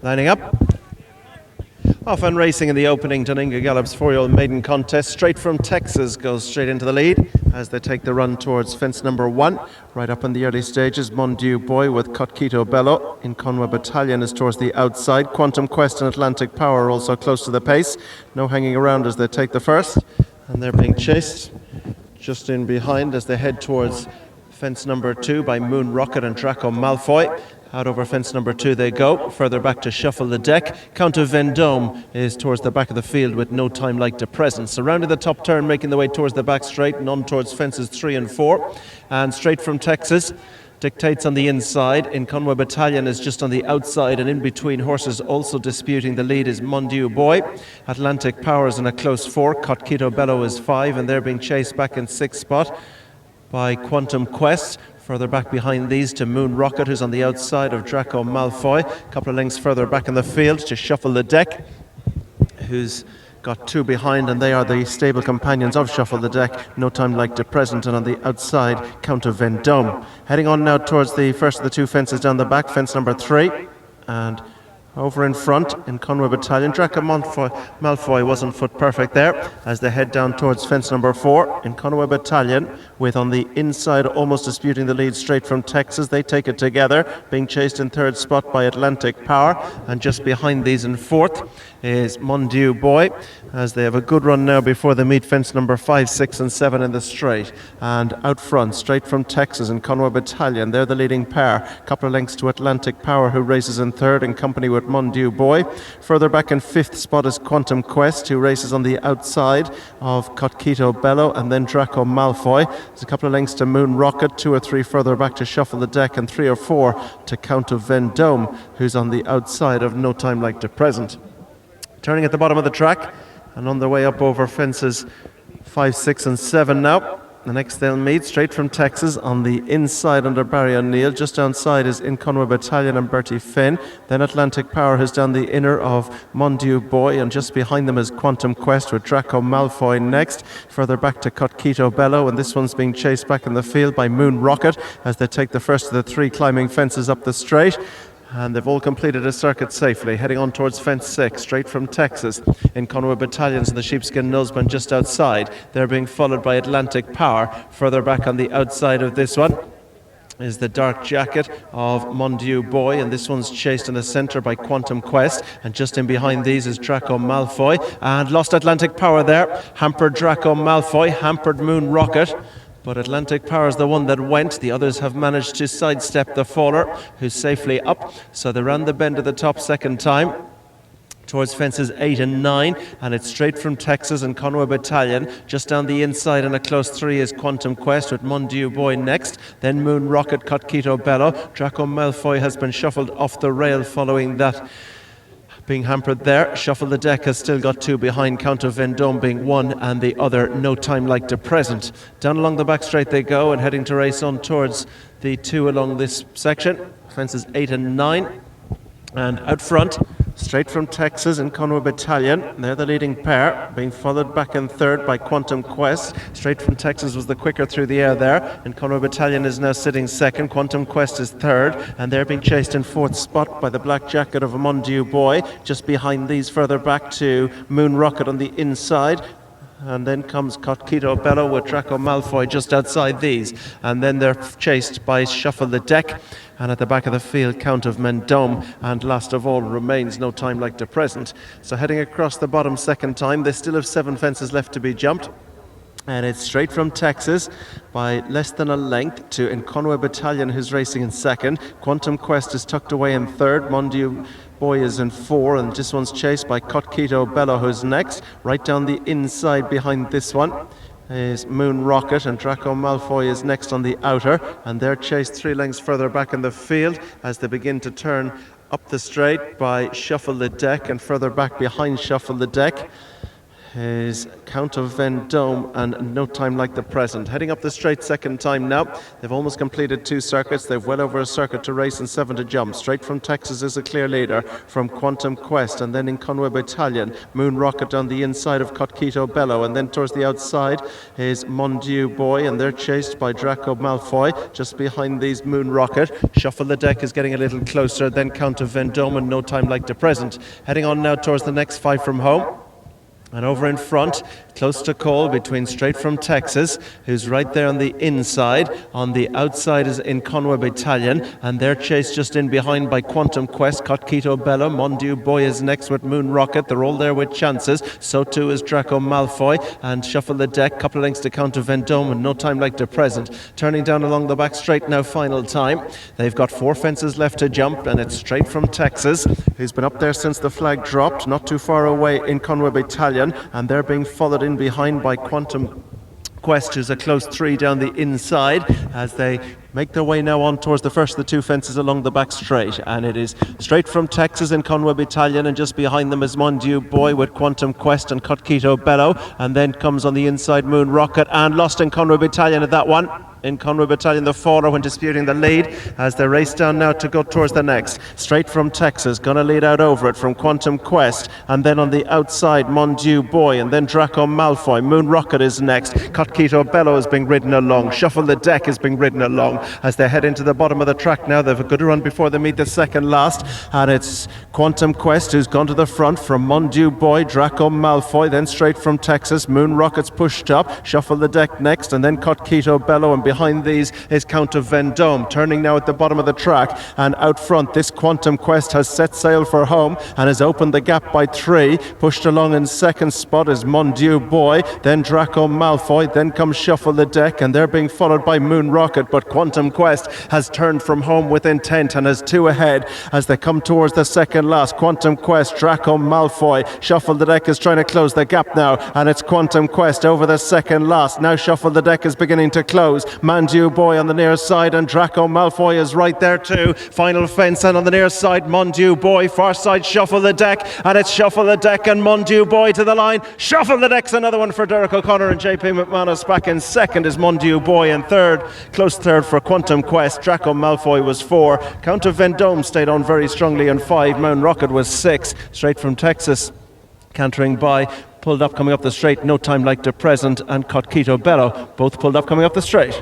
Lining up. Off and racing in the opening Duninga Gallops 4yo Maiden contest. Straight from Texas goes straight into the lead as they take the run towards fence number 1. Right up in the early stages, Mon Dieu Boy with Quito Bello. In Conwa Battalion is towards the outside. Quantum Quest and Atlantic Power are also close to the pace. No hanging around as they take the first. And they're being chased just in behind as they head towards fence number 2 by Moon Rocket and Draco Malfoy. Out over fence number 2 they go. Further back to Shuffle the Deck. Count of Vendome is towards the back of the field with No Time Like to Present. Surrounding the top turn, making the way towards the back straight and on towards fences 3 and 4. And Straight from Texas dictates on the inside. In Conwa Battalion is just on the outside, and in between horses also disputing the lead is Mon Dieu Boy. Atlantic Power is in a close 4. Quito Bello is 5, and they're being chased back in 6th spot by Quantum Quest. Further back behind these to Moon Rocket, who's on the outside of Draco Malfoy. A couple of lengths further back in the field to Shuffle the Deck, who's got 2 behind, and they are the stable companions of Shuffle the Deck, No Time Like to Present, and on the outside, Count of Vendome. Heading on now towards the first of the 2 fences down the back, fence number 3, and over in front in Conwa Battalion, Draco Malfoy wasn't foot perfect there as they head down towards fence number 4 in Conwa Battalion, with on the inside almost disputing the lead Straight from Texas. They take it together, being chased in 3rd spot by Atlantic Power, and just behind these in 4th is Mon Dieu Boy, as they have a good run now before they meet fence number 5, 6 and 7 in the straight. And out front, Straight from Texas and Conwa Battalion, they're the leading pair. Couple of lengths to Atlantic Power, who races in 3rd in company with Mon Dieu Boy. Further back in 5th spot is Quantum Quest, who races on the outside of Quito Bello and then Draco Malfoy. There's a couple of lengths to Moon Rocket, 2 or 3 further back to Shuffle the Deck, and 3 or 4 to Count of Vendome, who's on the outside of No Time Like to Present. Turning at the bottom of the track and on their way up over fences 5, 6 and 7 now. The next they'll meet, Straight from Texas on the inside under Barry O'Neill. Just outside is In Conwa Battalion and Bertie Finn. Then Atlantic Power has down the inner of Mon Dieu Boy, and just behind them is Quantum Quest with Draco Malfoy next. Further back to Quito Bello, and this one's being chased back in the field by Moon Rocket as they take the first of the 3 climbing fences up the straight. And they've all completed a circuit safely, heading on towards fence 6, Straight from Texas. In Conwa Battalions and the Sheepskin Noseband just outside. They're being followed by Atlantic Power. Further back on the outside of this one is the Dark Jacket of Mon Dieu Boy, and this one's chased in the centre by Quantum Quest, and just in behind these is Draco Malfoy, and lost Atlantic Power there. Hampered Draco Malfoy, hampered Moon Rocket. But Atlantic Power is the one that went. The others have managed to sidestep the faller, who's safely up. So they ran the bend at the top second time towards fences 8 and 9, and it's Straight from Texas and Conwa Battalion. Just down the inside in a close 3 is Quantum Quest with Mon Dieu Boy next. Then Moon Rocket, Quito Bello. Draco Malfoy has been shuffled off the rail following that being hampered there. Shuffle the Deck has still got 2 behind, Count of Vendome being 1 and the other No Time Like to Present. Down along the back straight they go, and heading to race on towards the 2 along this section, fences 8 and 9. And out front, Straight from Texas and Conwa Battalion. They're the leading pair, being followed back in 3rd by Quantum Quest. Straight from Texas was the quicker through the air there, and Conwa Battalion is now sitting 2nd. Quantum Quest is 3rd, and they're being chased in 4th spot by the Black Jacket of Mon Dieu Boy. Just behind these, further back to Moon Rocket on the inside. And then comes Quito Bello with Draco Malfoy just outside these. And then they're chased by Shuffle the Deck. And at the back of the field, Count of Vendome. And last of all remains No Time Like to Present. So heading across the bottom second time, they still have 7 fences left to be jumped. And it's Straight from Texas by less than a length to In Conwa Battalion, who's racing in 2nd. Quantum Quest is tucked away in 3rd. Mon Dieu Boy is in 4, and this one's chased by Quito Bello, who's next. Right down the inside behind this one is Moon Rocket, and Draco Malfoy is next on the outer, and they're chased 3 lengths further back in the field as they begin to turn up the straight by Shuffle the Deck, and further back behind Shuffle the Deck is Count of Vendôme and No Time Like the Present. Heading up the straight second time now. They've almost completed 2 circuits. They've well over a circuit to race and 7 to jump. Straight from Texas is a clear leader from Quantum Quest, and then in Conway Battalion, Moon Rocket on the inside of Cotquito Bello, and then towards the outside is Mon Dieu Boy, and they're chased by Draco Malfoy. Just behind these, Moon Rocket. Shuffle the Deck is getting a little closer, then Count of Vendôme and No Time Like the Present. Heading on now towards the next 5 from home. And over in front, close to call between Straight from Texas, who's right there on the inside. On the outside is in Conway Battalion, and they're chased just in behind by Quantum Quest. Cotquito Bello, Mon Dieu Boy is next with Moon Rocket. They're all there with chances. So too is Draco Malfoy. And Shuffle the Deck, couple of lengths to Count of Vendôme and No Time Like the Present. Turning down along the back straight now, final time. They've got 4 fences left to jump, and it's Straight from Texas, who's been up there since the flag dropped, not too far away in Conway Battalion. And they're being followed in behind by Quantum Quest, who's a close 3 down the inside, as they make their way now on towards the first of the 2 fences along the back straight. And it is Straight from Texas in Conway Battalion, and just behind them is Mon Dieu Boy with Quantum Quest and Cotquito Bello, and then comes on the inside Moon Rocket, and lost in Conway Battalion at that one. In Conway Battalion, the faller when disputing the lead, as they race down now to go towards the next. Straight from Texas, gonna lead out over it from Quantum Quest, and then on the outside Mon Dieu Boy, and then Draco Malfoy. Moon Rocket is next. Cotquito Bello is being ridden along. Shuffle the Deck is being ridden along as they head into the bottom of the track now. They have a good run before they meet the second last, and it's Quantum Quest who's gone to the front from Mon Dieu Boy, Draco Malfoy, then Straight from Texas. Moon Rocket's pushed up. Shuffle the Deck next, and then Cotquito Bello, and behind these is Count of Vendôme. Turning now at the bottom of the track, and out front this Quantum Quest has set sail for home and has opened the gap by 3. Pushed along in second spot is Mon Dieu Boy, then Draco Malfoy, then comes Shuffle the Deck, and they're being followed by Moon Rocket, but Quantum Quest has turned from home with intent and has 2 ahead as they come towards the second last. Quantum Quest, Draco Malfoy. Shuffle the Deck is trying to close the gap now, and it's Quantum Quest over the second last. Now Shuffle the Deck is beginning to close. Mon Dieu Boy on the near side, and Draco Malfoy is right there too. Final fence, and on the near side Mon Dieu Boy. Far side Shuffle the Deck, and it's Shuffle the Deck and Mon Dieu Boy to the line. Shuffle the Deck's another one for Derek O'Connor, and JP McManus. Back in second is Mon Dieu Boy, and third, close third for Quantum Quest. Draco Malfoy was 4. Count of Vendôme stayed on very strongly in 5. Moon Rocket was 6. Straight from Texas cantering by, pulled up coming up the straight, No Time Like the Present, and Cotquito Bello both pulled up coming up the straight.